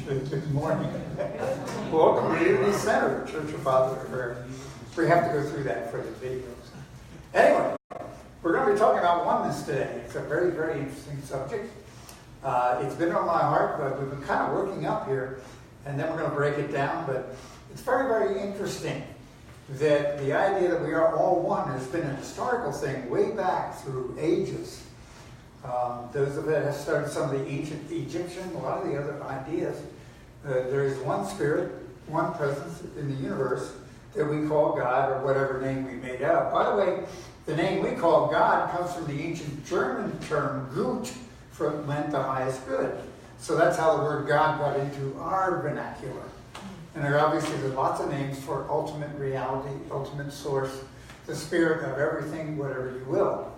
Good morning. Welcome to Unity Center, Church of Father of Prayer. We have to go through that for the videos. Anyway, we're going to be talking about oneness today. It's a very, very interesting subject. It's been on my heart, but we've been kind of working up here, and then we're going to break it down. But it's very, very interesting that the idea that we are all one has been a historical thing way back through ages. Those of us have studied some of the ancient Egyptian, a lot of the other ideas. There is one spirit, one presence in the universe that we call God, or whatever name we made up. By the way, the name we call God comes from the ancient German term Gut, for meant the highest good. So that's how the word God got into our vernacular. And there obviously there's lots of names for ultimate reality, ultimate source, the spirit of everything, whatever you will.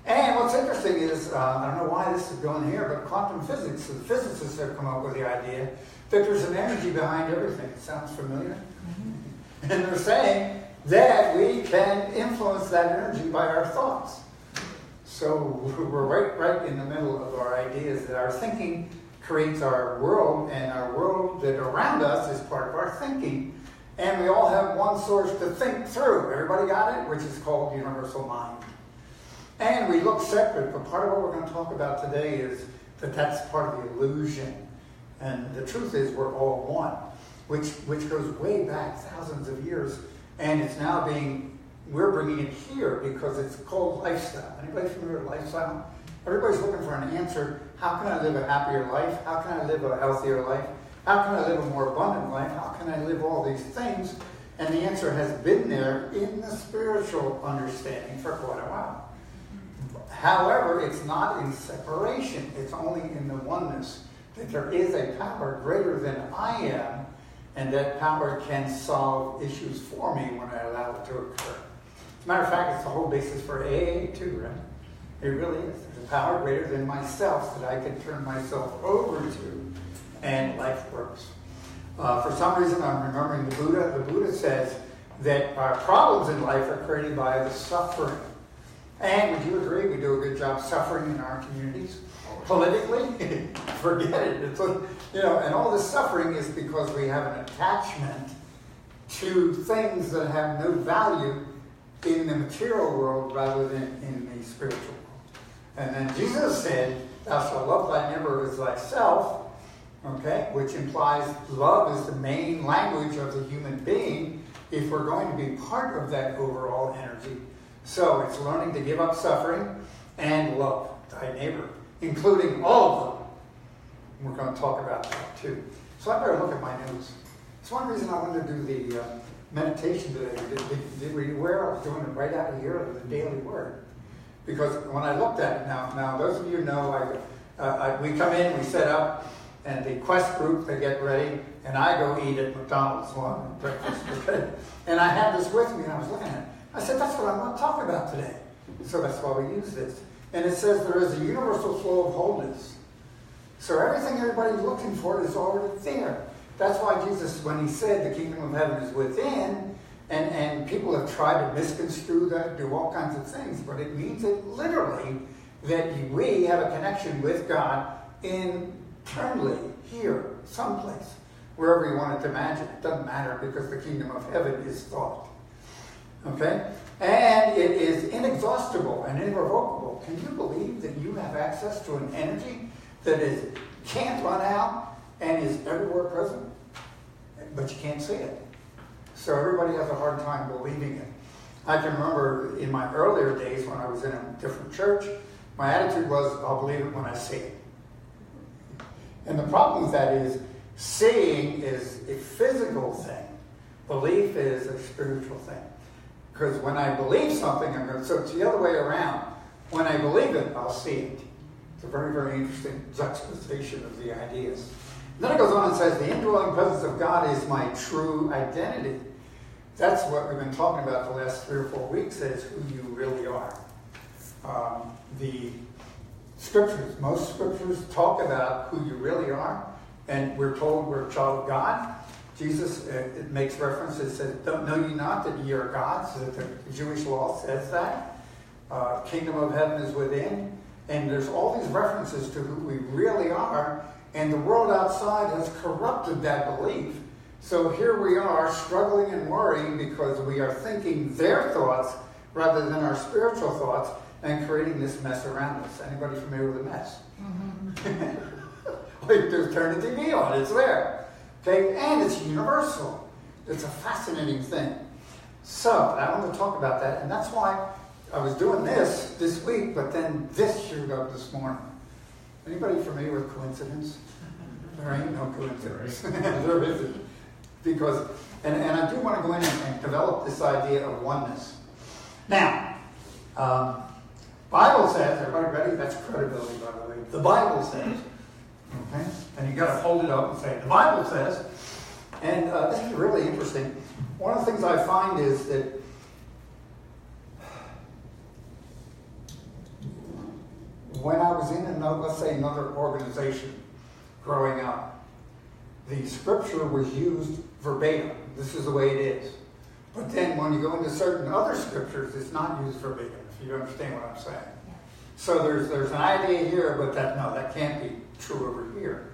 And what's interesting is, I don't know why this is going here, but quantum physics, the physicists have come up with the idea that there's an energy behind everything. Sounds familiar? Mm-hmm. And they're saying that we can influence that energy by our thoughts. So we're right in the middle of our ideas that our thinking creates our world, and our world that around us is part of our thinking. And we all have one source to think through. Everybody got it? Which is called universal mind. And we look separate, but part of what we're going to talk about today is that that's part of the illusion. And the truth is we're all one, which goes way back thousands of years. And it's now we're bringing it here because it's called lifestyle. Anybody familiar with lifestyle? Everybody's looking for an answer. How can I live a happier life? How can I live a healthier life? How can I live a more abundant life? How can I live all these things? And the answer has been there in the spiritual understanding for quite a while. However, it's not in separation. It's only in the oneness. That there is a power greater than I am, and that power can solve issues for me when I allow it to occur. As a matter of fact, it's the whole basis for AA too, right? It really is. There's a power greater than myself that I can turn myself over to, and life works. For some reason, I'm remembering the Buddha. The Buddha says that our problems in life are created by the suffering. And would you agree we do a good job suffering in our communities? Politically? Forget it. It's and all this suffering is because we have an attachment to things that have no value in the material world rather than in the spiritual world. And then Jesus said, thou shalt love thy neighbor as thyself, okay, which implies love is the main language of the human being if we're going to be part of that overall energy. So it's learning to give up suffering and love thy neighbor, including all of them. And we're going to talk about that too. So I better look at my notes. It's one reason I wanted to do the meditation today. Were you aware I was doing it right out of here of the daily word? Because when I looked at it, now those of you know, we come in, we set up, and the quest group, they get ready, and I go eat at McDonald's lunch breakfast. Okay? And I had this with me, and I was looking at it. I said, that's what I want to talk about today. So that's why we use this. And it says there is a universal flow of wholeness. So everything everybody's looking for is already there. That's why Jesus, when he said the kingdom of heaven is within, and people have tried to misconstrue that, do all kinds of things, but it means it literally that we have a connection with God internally, here, someplace, wherever you want it to imagine. It doesn't matter because the kingdom of heaven is thought. Okay? And it is inexhaustible and irrevocable. Can you believe that you have access to an energy that can't run out and is everywhere present? But you can't see it. So everybody has a hard time believing it. I can remember in my earlier days when I was in a different church, my attitude was, I'll believe it when I see it. And the problem with that is, seeing is a physical thing. Belief is a spiritual thing. Because when I believe something, so it's the other way around. When I believe it, I'll see it. It's a very, very interesting juxtaposition of the ideas. Then it goes on and says, the indwelling presence of God is my true identity. That's what we've been talking about the last 3 or 4 weeks, is who you really are. The scriptures, most scriptures talk about who you really are, and we're told we're a child of God. Jesus, it makes reference, it says, don't know ye not that ye are gods, so that the Jewish law says that. Kingdom of heaven is within. And there's all these references to who we really are. And the world outside has corrupted that belief. So here we are struggling and worrying because we are thinking their thoughts rather than our spiritual thoughts and creating this mess around us. Anybody familiar with a mess? All you do is turn the TV on. It's there. Okay? And it's universal. It's a fascinating thing. So, I want to talk about that. And that's why I was doing this week, but then this showed up this morning. Anybody familiar with coincidence? There ain't no coincidence. There isn't. Because, and I do want to go in and develop this idea of oneness. Now, Bible says, everybody ready? That's credibility, by the way. The Bible says, okay? And you got to hold it up and say, the Bible says. And this is really interesting. One of the things I find is that when I was in another organization growing up, the scripture was used verbatim. This is the way it is. But then when you go into certain other scriptures, it's not used verbatim, if you understand what I'm saying. Yeah. So there's an idea here, but that can't be true over here.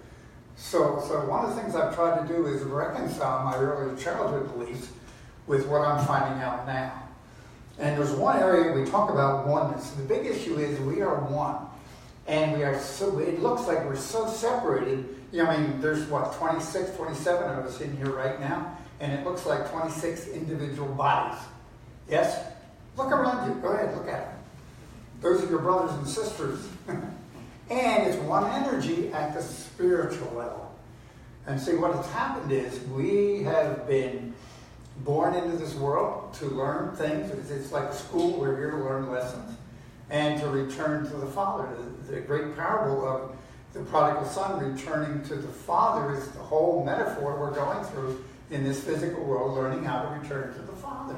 So one of the things I've tried to do is reconcile my early childhood beliefs with what I'm finding out now. And there's one area we talk about oneness. The big issue is we are one. And we are it looks like we're so separated. There's 26, 27 of us in here right now. And it looks like 26 individual bodies. Yes? Look around you. Go ahead, look at them. Those are your brothers and sisters. And it's one energy at the spiritual level. And see, what has happened is we have been born into this world to learn things. It's like a school. We're here to learn lessons and to return to the Father. The great parable of the prodigal son returning to the Father is the whole metaphor we're going through in this physical world, learning how to return to the Father.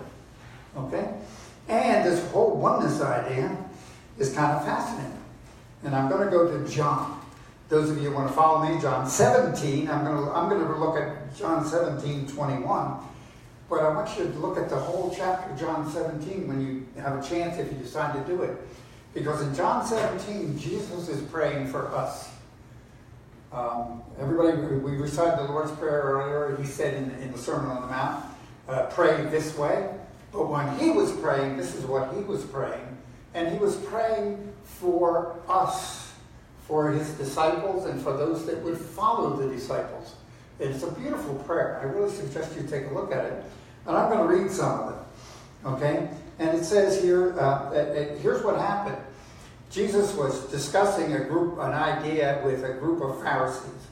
Okay? And this whole oneness idea is kind of fascinating. And I'm going to go to John. Those of you who want to follow me, John 17. I'm going to look at John 17:21. But I want you to look at the whole chapter, John 17, when you have a chance, if you decide to do it. Because in John 17, Jesus is praying for us. Everybody, we recited the Lord's Prayer earlier. He said in the Sermon on the Mount, pray this way. But when he was praying, this is what he was praying. And he was praying for us, for his disciples, and for those that would follow the disciples. It's a beautiful prayer. I really suggest you take a look at it. And I'm going to read some of it. Okay? And it says here, here's what happened. Jesus was discussing an idea with a group of Pharisees.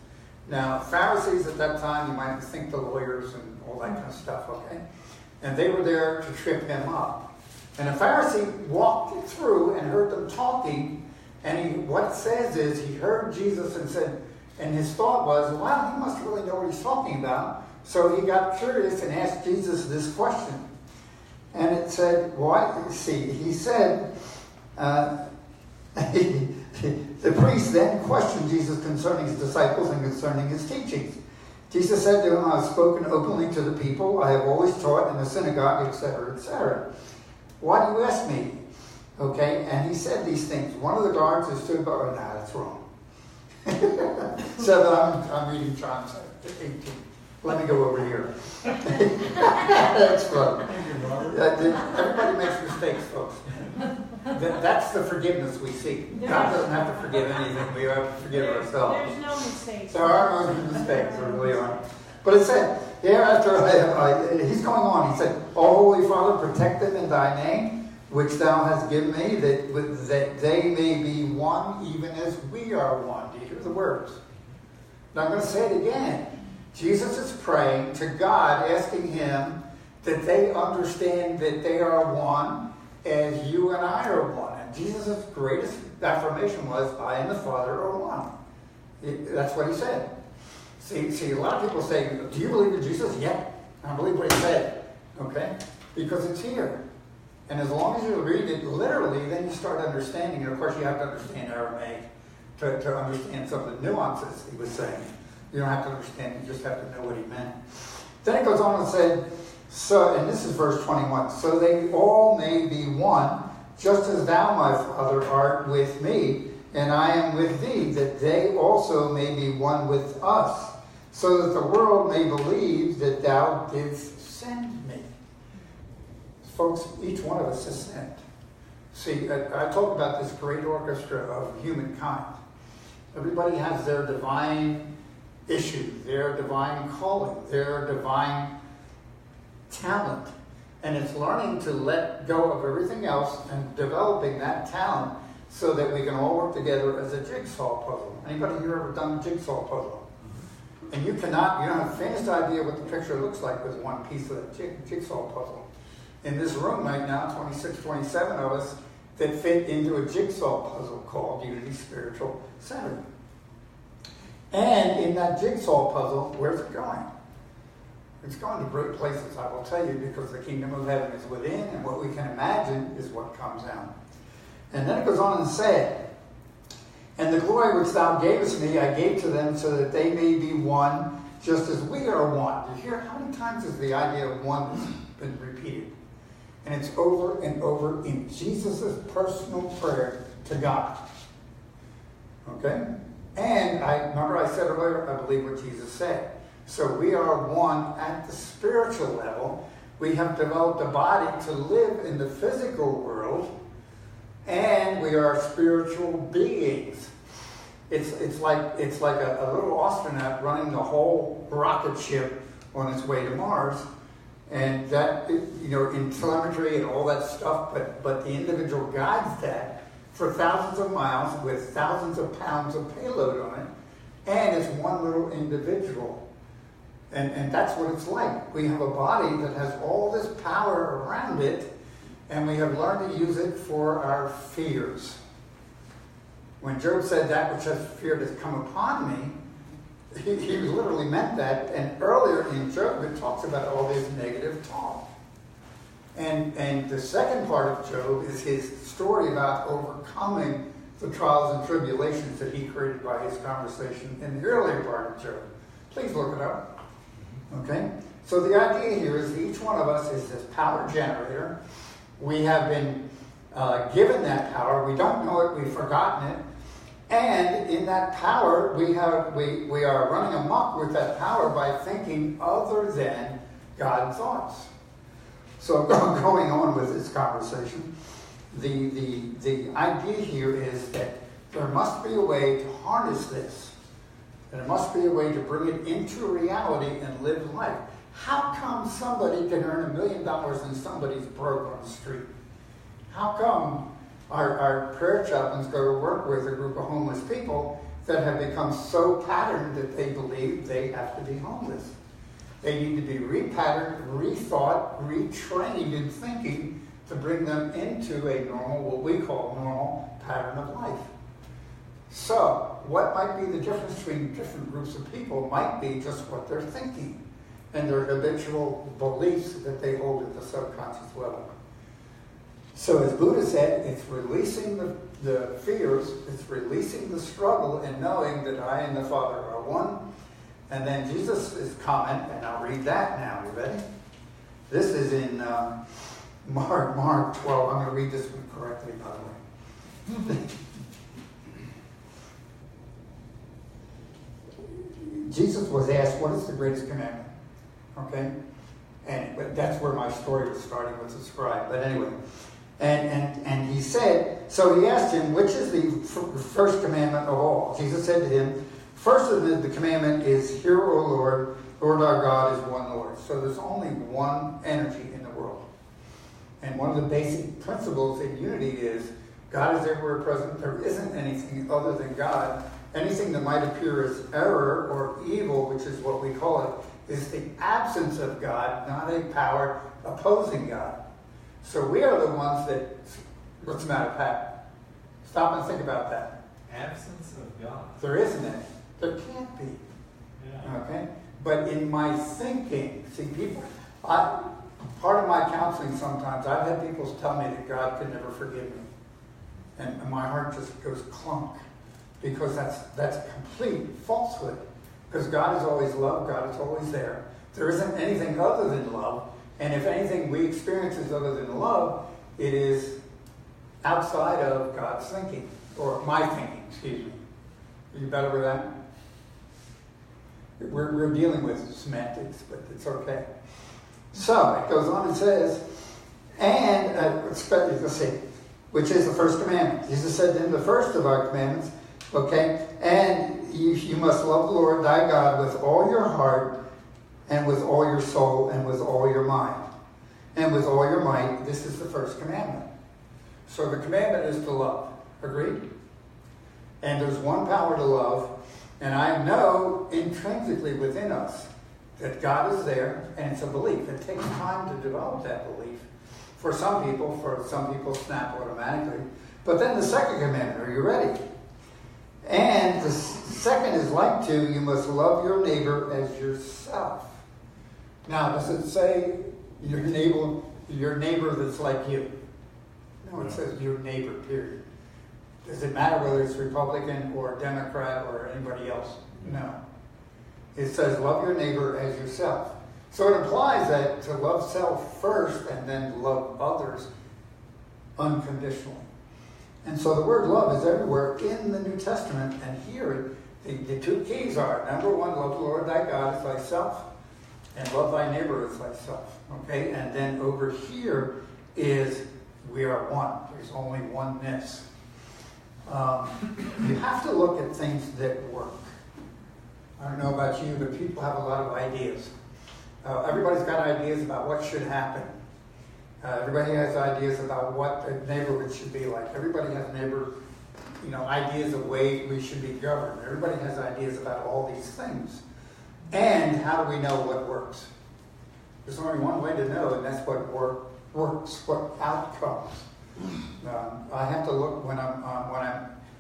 Now, Pharisees at that time, you might think the lawyers and all that kind of stuff, okay? And they were there to trip him up. And a Pharisee walked through and heard them talking, and what it says is he heard Jesus and said, and his thought was, well, he must really know what he's talking about. So he got curious and asked Jesus this question. And it said, he said, the priest then questioned Jesus concerning his disciples and concerning his teachings. Jesus said to him, I have spoken openly to the people. I have always taught in the synagogue, etc., etc. Why do you ask me? Okay, and he said these things. One of the guards is stood by, that's wrong. So I'm reading John 18. Let me go over here. That's fun. Everybody makes mistakes, folks. That's the forgiveness we seek. God doesn't have to forgive anything. We have to forgive ourselves. There's no mistakes. There are no mistakes. There really aren't. But it said, he's going on. He said, O Holy Father, protect them in thy name, which thou hast given me, that they may be one, even as we are one. Do you hear the words? Now I'm going to say it again. Jesus is praying to God, asking him that they understand that they are one as you and I are one. And Jesus' greatest affirmation was, I and the Father are one. That's what he said. See, a lot of people say, do you believe in Jesus? Yeah, I believe what he said. Okay? Because it's here. And as long as you read it literally, then you start understanding. And of course, you have to understand Aramaic to understand some of the nuances he was saying. You don't have to understand, you just have to know what he meant. Then it goes on and said, and this is verse 21, so they all may be one, just as thou, my Father, art with me, and I am with thee, that they also may be one with us, so that the world may believe that thou didst send me. Folks, each one of us is sent. See, I talk about this great orchestra of humankind. Everybody has their divine issue, their divine calling, their divine talent. And it's learning to let go of everything else and developing that talent so that we can all work together as a jigsaw puzzle. Anybody here ever done a jigsaw puzzle? And you don't have the faintest idea what the picture looks like with one piece of that jigsaw puzzle. In this room right now, 26, 27 of us that fit into a jigsaw puzzle called Unity Spiritual Center. And in that jigsaw puzzle, where's it going? It's going to great places, I will tell you, because the kingdom of heaven is within, and what we can imagine is what comes out. And then it goes on and said, and the glory which thou gavest me, I gave to them, so that they may be one, just as we are one. You hear how many times has the idea of one been repeated? And it's over and over in Jesus' personal prayer to God. Okay? And remember I said earlier, I believe what Jesus said. So we are one at the spiritual level. We have developed a body to live in the physical world, and we are spiritual beings. It's like a little astronaut running the whole rocket ship on its way to Mars. And that, in telemetry and all that stuff, but the individual guides that for thousands of miles with thousands of pounds of payload on it, and it's one little individual. And that's what it's like. We have a body that has all this power around it, and we have learned to use it for our fears. When Job said that which has feared has come upon me, he literally meant that. And earlier in Job, it talks about all this negative talk. And the second part of Job is his story about overcoming the trials and tribulations that he created by his conversation in the earlier part of Job. Please look it up. Okay? So the idea here is that each one of us is this power generator. We have been given that power. We don't know it. We've forgotten it. And in that power, we are running amok with that power by thinking other than God's thoughts. So going on with this conversation, the idea here is that there must be a way to harness this. There must be a way to bring it into reality and live life. How come somebody can earn $1 million and somebody's broke on the street? How come our prayer chaplains go to work with a group of homeless people that have become so patterned that they believe they have to be homeless? They need to be repatterned, rethought, retrained in thinking to bring them into a normal, what we call normal pattern of life. So, what might be the difference between different groups of people might be just what they're thinking and their habitual beliefs that they hold at the subconscious level. So as Buddha said, it's releasing the fears, it's releasing the struggle and knowing that I and the Father are one. And then Jesus' comment, and I'll read that now, you ready? This is in Mark 12. I'm going to read this one correctly, by the way. Jesus was asked, what is the greatest commandment? Okay? But that's where my story was starting with the scribe. But anyway. And he said, so he asked him, which is the first commandment of all? Jesus said to him, first of the commandment is, hear, O Lord, Lord our God is one Lord. So there's only one energy in the world. And one of the basic principles in unity is, God is everywhere present. There isn't anything other than God. Anything that might appear as error or evil, which is what we call it, is the absence of God, not a power opposing God. So we are the ones that, what's the matter, Pat? Stop and think about that. Absence of God. There isn't any. There can't be. Yeah. Okay? But in my thinking, see, part of my counseling sometimes, I've had people tell me that God can never forgive me. And my heart just goes clunk. Because that's a complete falsehood. Because God is always love, God is always there. There isn't anything other than love. And if anything we experience is other than love, it is outside of God's thinking, or my thinking. excuse me. Are you better with that? We're dealing with semantics, but it's okay. So it goes on and says, and let's see, which is the first commandment. Jesus said, then the first of our commandments, okay, and you must love the Lord thy God with all your heart and with all your soul and with all your mind and with all your might. This is the first commandment. So the commandment is to love. Agreed? And there's one power to love. And I know intrinsically within us that God is there, and it's a belief. It takes time to develop that belief. For some people snap automatically. But then the second commandment, are you ready? And the second is like to, you must love your neighbor as yourself. Now, does it say your neighbor that's like you? No, it says your neighbor, period. Does it matter whether it's Republican or Democrat or anybody else? No. It says love your neighbor as yourself. So it implies that to love self first and then love others unconditionally. And so the word love is everywhere in the New Testament, and here the two keys are, number one, love the Lord thy God as thyself, and love thy neighbor as thyself. Okay? And then over here is we are one. There's only oneness. You have to look at things that work. I don't know about you, but people have a lot of ideas. Everybody's got ideas about what should happen. Everybody has ideas about what the neighborhood should be like. Everybody has ideas of ways we should be governed. Everybody has ideas about all these things. And how do we know what works? There's only one way to know, and that's what works, what outcomes. I have to look when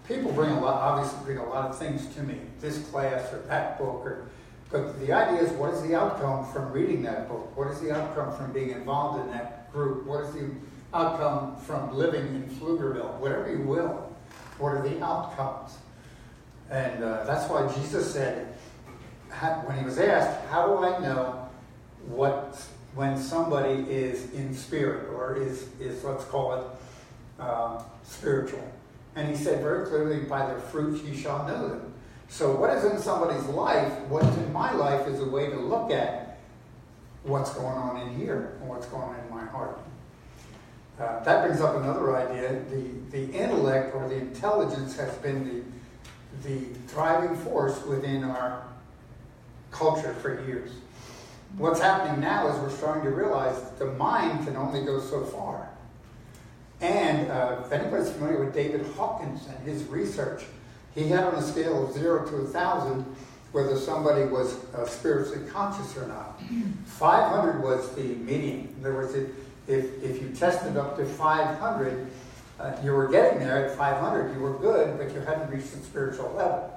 people obviously bring a lot of things to me, this class or that book, but the idea is, what is the outcome from reading that book? What is the outcome from being involved in that group? What is the outcome from living in Pflugerville? Whatever you will, what are the outcomes? And that's why Jesus said, when he was asked, how do I know when somebody is in spirit or is let's call it spiritual? And he said very clearly, by their fruits ye shall know them. So what is in somebody's life, what's in my life is a way to look at what's going on in here and what's going on in my heart. That brings up another idea. The intellect or the intelligence has been the driving force within our culture for years. What's happening now is we're starting to realize that the mind can only go so far. And if anybody's familiar with David Hawkins and his research, he had on a scale of 0 to 1,000 whether somebody was spiritually conscious or not. 500 was the median. In other words, if you tested up to 500, you were getting there at 500, you were good, but you hadn't reached the spiritual level.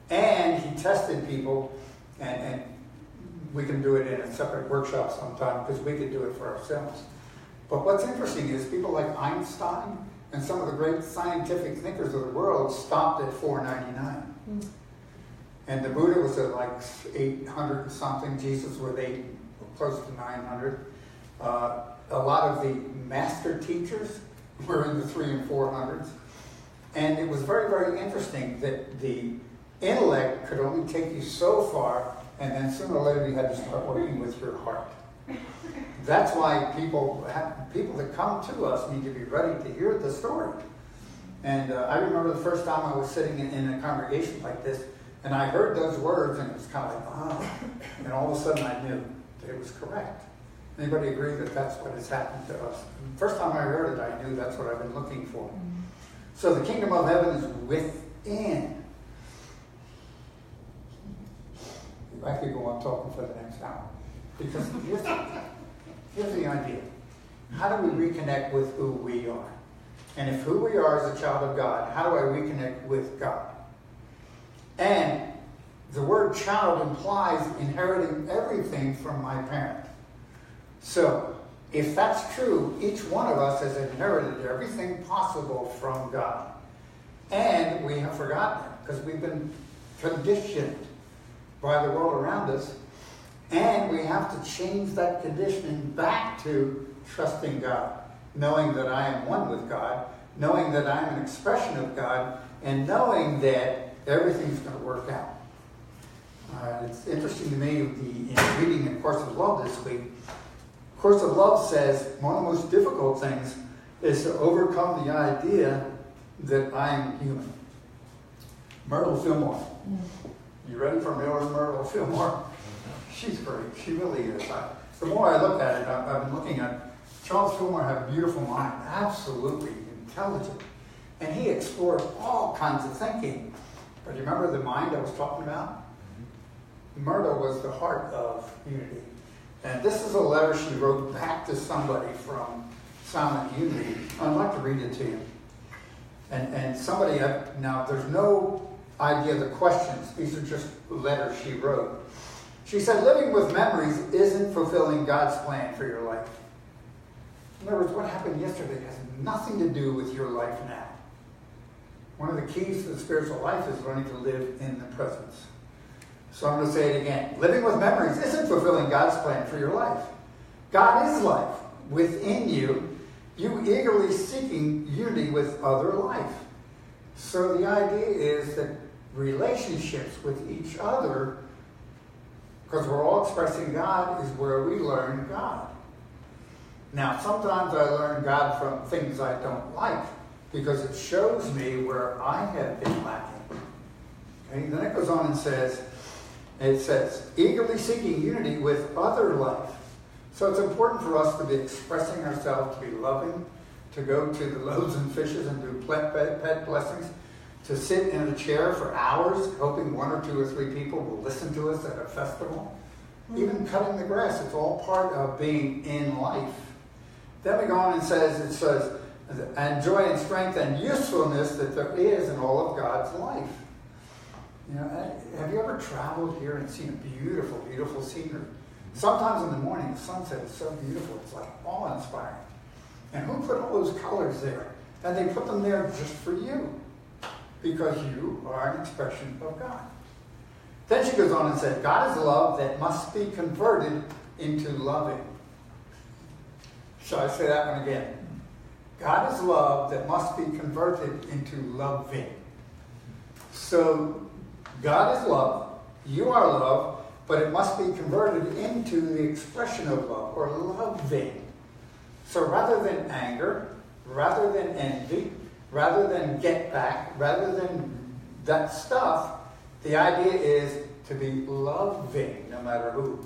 And he tested people, and we can do it in a separate workshop sometime because we could do it for ourselves. But what's interesting is people like Einstein and some of the great scientific thinkers of the world stopped at 499. And the Buddha was at like 800 and something. Jesus was close to 900. A lot of the master teachers were in the 300s and 400s. And it was very, very interesting that the intellect could only take you so far, and then sooner or later you had to start working with your heart. That's why people that come to us need to be ready to hear the story. And I remember the first time I was sitting in a congregation like this, and I heard those words, and it was kind of like, oh. And all of a sudden I knew that it was correct. Anybody agree that that's what has happened to us? The first time I heard it, I knew that's what I've been looking for. So the kingdom of heaven is within. I could go on talking for the next hour. Because here's the idea. How do we reconnect with who we are? And if who we are is a child of God, how do I reconnect with God? And the word child implies inheriting everything from my parent. So, if that's true, each one of us has inherited everything possible from God. And we have forgotten it because we've been conditioned by the world around us. And we have to change that conditioning back to trusting God, knowing that I am one with God, knowing that I am an expression of God, and knowing that everything's going to work out. It's interesting to me in reading A Course of Love this week. A Course of Love says one of the most difficult things is to overcome the idea that I am human. Myrtle Fillmore. You ready for Myrtle Fillmore? She's great. She really is. The more I look at it, I've been looking at Charles Fillmore had a beautiful mind, absolutely intelligent. And he explored all kinds of thinking. But you remember the mind I was talking about? Myrtle was the heart of unity. And this is a letter she wrote back to somebody from Silent Unity. I'd like to read it to you. And somebody, now there's no idea of the questions. These are just letters she wrote. She said, living with memories isn't fulfilling God's plan for your life. In other words, what happened yesterday has nothing to do with your life now. One of the keys to the spiritual life is learning to live in the presence. So I'm going to say it again. Living with memories isn't fulfilling God's plan for your life. God is life within you, you eagerly seeking unity with other life. So the idea is that relationships with each other, because we're all expressing God, is where we learn God. Now, sometimes I learn God from things I don't like, because it shows me where I have been lacking. Okay? Then it goes on and says, eagerly seeking unity with other life. So it's important for us to be expressing ourselves, to be loving, to go to the loaves and fishes and do pet blessings, to sit in a chair for hours, hoping 1 or 2 or 3 people will listen to us at a festival. Even cutting the grass, it's all part of being in life. Then we go on and it says, and joy and strength and usefulness that there is in all of God's life. You know, have you ever traveled here and seen a beautiful, beautiful scenery? Sometimes in the morning, the sunset is so beautiful, it's like awe-inspiring. And who put all those colors there? And they put them there just for you, because you are an expression of God. Then she goes on and said, God is love that must be converted into loving. Shall I say that one again? God is love that must be converted into loving. So, God is love, you are love, but it must be converted into the expression of love, or loving. So rather than anger, rather than envy, rather than get back, rather than that stuff, the idea is to be loving no matter who.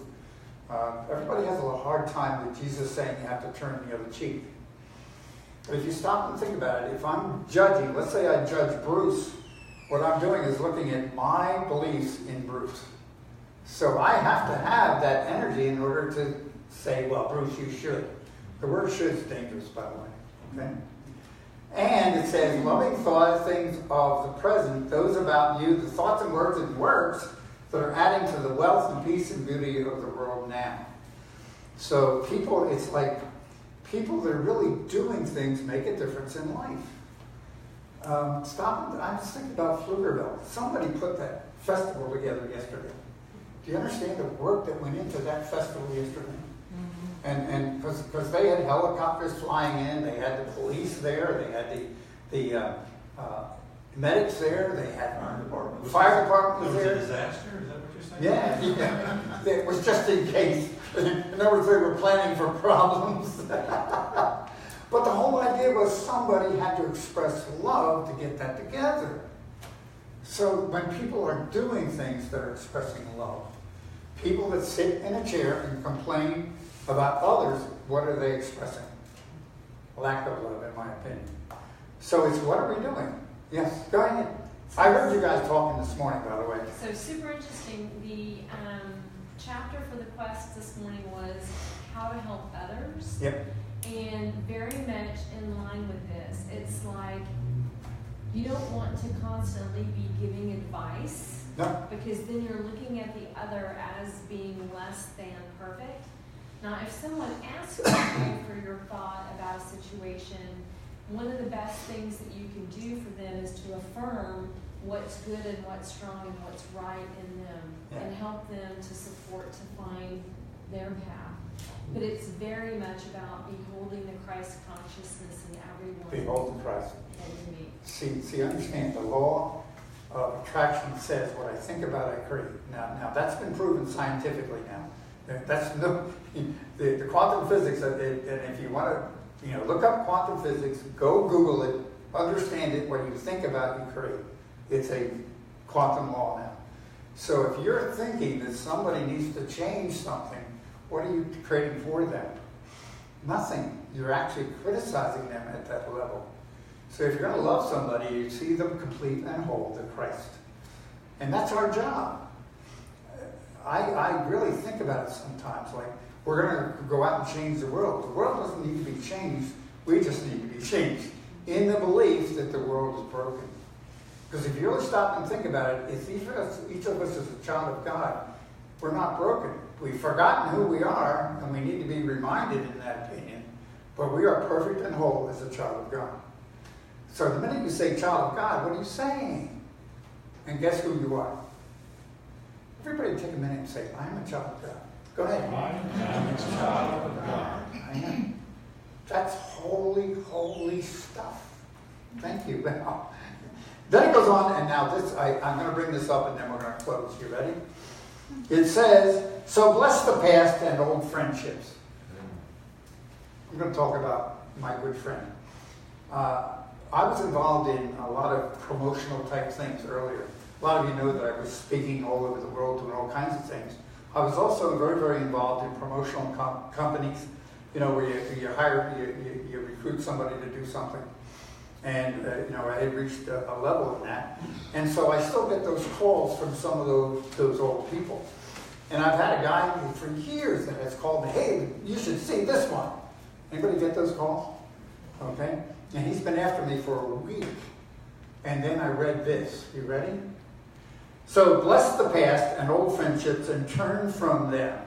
Everybody has a hard time with Jesus saying you have to turn the other cheek. But if you stop and think about it, if I'm judging, let's say I judge Bruce, what I'm doing is looking at my beliefs in Bruce. So I have to have that energy in order to say, well, Bruce, you should. The word should is dangerous, by the way. Okay? And it says, loving thought, things of the present, those about you, the thoughts and works that are adding to the wealth and peace and beauty of the world now. So people, it's like people that are really doing things make a difference in life. I'm just thinking about Pflugerville. Somebody put that festival together yesterday. Do you understand the work that went into that festival yesterday? And because they had helicopters flying in, they had the police there, they had the medics there, they had fire department was there. It was a disaster, is that what you're saying? Yeah. It was just in case. In other words, they were planning for problems. But the whole idea was somebody had to express love to get that together. So when people are doing things that are expressing love, people that sit in a chair and complain about others, what are they expressing? Lack of love, in my opinion. So it's what are we doing? Yes, go ahead. I heard you guys talking this morning, by the way. So super interesting. The chapter for the quest this morning was how to help others. Yep. And very much in line with this. It's like you don't want to constantly be giving advice. No. Because then you're looking at the other as being less than perfect. Now, if someone asks you for your thought about a situation, one of the best things that you can do for them is to affirm what's good and what's strong and what's right in them, and help them to support, to find their path. But it's very much about beholding the Christ consciousness in everyone Behold the Christ. that you meet. See, understand the law of attraction says what I think about, I create. Now that's been proven scientifically now. That's no, the quantum physics, and if you want to, look up quantum physics, go Google it, understand it, what you think about, you create. It's a quantum law now. So if you're thinking that somebody needs to change something, what are you creating for them? Nothing. You're actually criticizing them at that level. So if you're going to love somebody, you see them complete and whole to Christ. And that's our job. I really think about it sometimes, like, we're going to go out and change the world. The world doesn't need to be changed. We just need to be changed in the belief that the world is broken. Because if you really stop and think about it, if each of us is a child of God, we're not broken. We've forgotten who we are, and we need to be reminded in that opinion. But we are perfect and whole as a child of God. So the minute you say child of God, what are you saying? And guess who you are? Everybody take a minute and say, I am a child of God. Go ahead. I am a child of God. I am. That's holy, holy stuff. Thank you, Val. Then it goes on, and now this, I'm going to bring this up and then we're going to close. You ready? It says, so bless the past and old friendships. I'm going to talk about my good friend. I was involved in a lot of promotional type things earlier. A lot of you know that I was speaking all over the world doing all kinds of things. I was also very, very involved in promotional companies, where you recruit somebody to do something. And, I had reached a level in that. And so I still get those calls from some of those old people. And I've had a guy for years that has called me, hey, you should see this one. Anybody get those calls? Okay. And he's been after me for a week. And then I read this. You ready? So bless the past and old friendships and turn from them,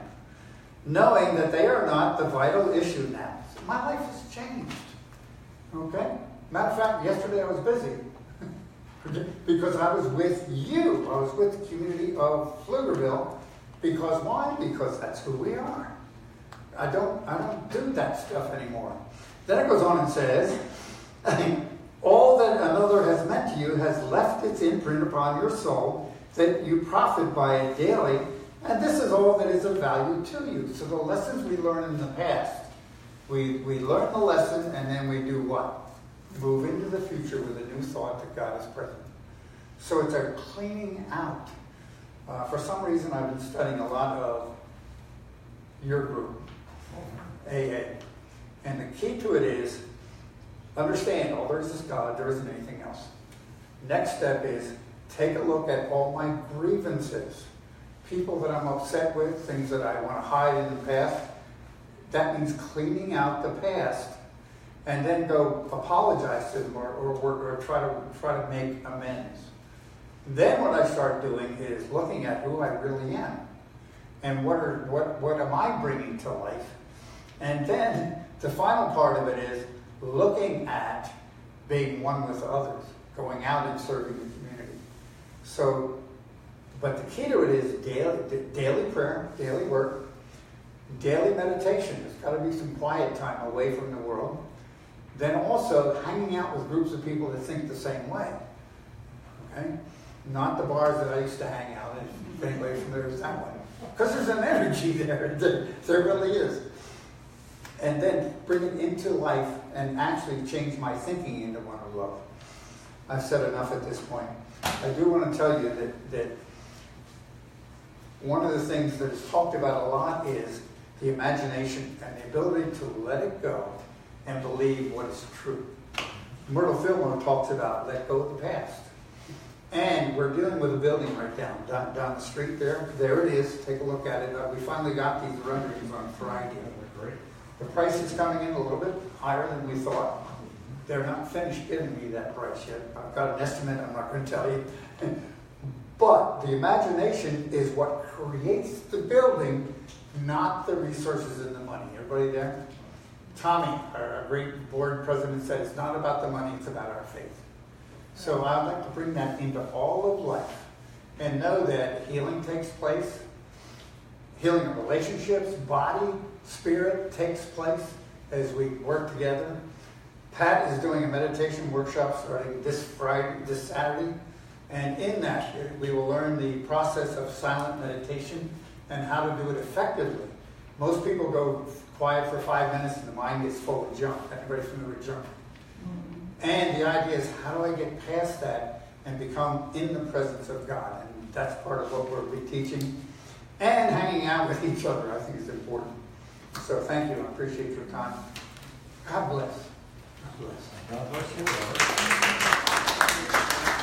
knowing that they are not the vital issue now. So my life has changed. Okay? Matter of fact, yesterday I was busy because I was with you. I was with the community of Pflugerville. Because why? Because that's who we are. I don't do that stuff anymore. Then it goes on and says, all that another has meant to you has left its imprint upon your soul, that you profit by it daily, and this is all that is of value to you. So the lessons we learn in the past, we learn the lesson, and then we do what? Move into the future with a new thought that God is present. So it's a cleaning out. For some reason, I've been studying a lot of your group, AA. And the key to it is, understand, all there is God, there isn't anything else. Next step is, take a look at all my grievances. People that I'm upset with, things that I want to hide in the past. That means cleaning out the past. And then go apologize to them or try to make amends. Then what I start doing is looking at who I really am. And what am I bringing to life? And then the final part of it is looking at being one with others, going out and serving the community. So, but the key to it is daily prayer, daily work, daily meditation. There's got to be some quiet time away from the world. Then also hanging out with groups of people that think the same way. Okay? Not the bars that I used to hang out in. If anybody familiar with that one. Because there's an energy there. There really is. And then bring it into life and actually change my thinking into one of love. I've said enough at this point. I do want to tell you that one of the things that is talked about a lot is the imagination and the ability to let it go and believe what is true. Myrtle Fillmore talks about let go of the past. And we're dealing with a building right down the street there. There it is. Take a look at it. We finally got these renderings on Friday. Great. The price is coming in a little bit higher than we thought. They're not finished giving me that price yet. I've got an estimate. I'm not going to tell you. But the imagination is what creates the building, not the resources and the money. Everybody there? Tommy, our great board president, said it's not about the money, it's about our faith. So I'd like to bring that into all of life and know that healing takes place Healing of relationships, body, spirit takes place as we work together. Pat is doing a meditation workshop starting this Saturday. And in that, we will learn the process of silent meditation and how to do it effectively. Most people go quiet for 5 minutes and the mind gets full of junk. Everybody familiar with junk? And the idea is, how do I get past that and become in the presence of God? And that's part of what we'll be teaching. And hanging out with each other, I think is important. So thank you. I appreciate your time. God bless. God bless. God bless you.